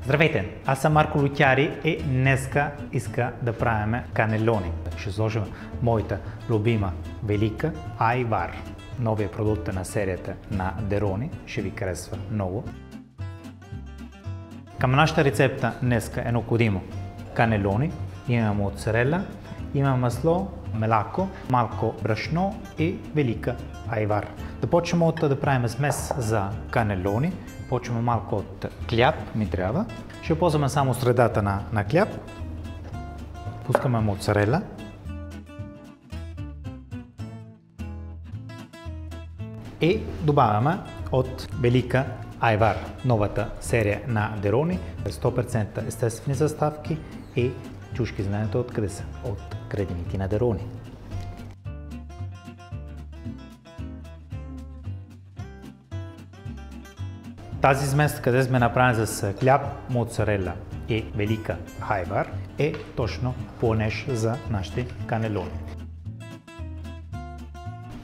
Здравейте, аз съм Марко Лутяри и днеска иска да правим канелони. Ще сложим моята любима велика Айвар. Новия продукт на серията на Дерони. Ще ви харесва много. Към нашата рецепта днеска е необходимо канелони, има моцарела, има масло, меляко, малко брашно и велика айвар. Да почнем да правим смес за канелони. Почваме малко от хляб ми трябва. Ще ползваме само средата на хляб. Пускаме моцарела. И добавяме от велика айвар, новата серия на Дерони. 100% естествени съставки и чушки знаете откъде са? От градините на Дерони. Тази смес, къде сме направени с хляб, моцарела и велика айвар, е точно планеж за нашите канелони.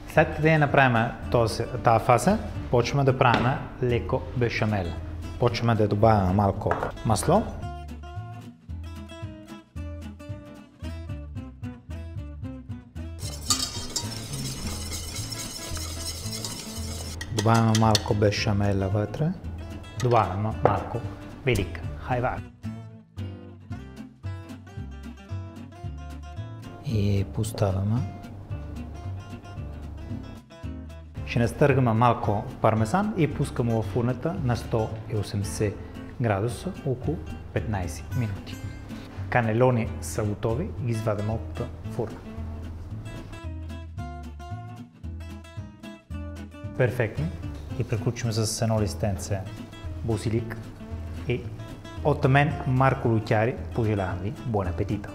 След като я направим тази фаза, почваме да правим леко бешамел. Почваме да добавим малко масло. Добавяме малко бешамела вътре. Добавяме малко велика айвар. И поставяме. Ще настъргаме малко пармезан и пускаме в фурната на 180 градуса около 15 минути. Канелони са готови и ги извадим от фурна. Перфектни. И приключваме с едно листенце базилик. И от мен, Марко Лутяри, пожелавам ви бон апетита!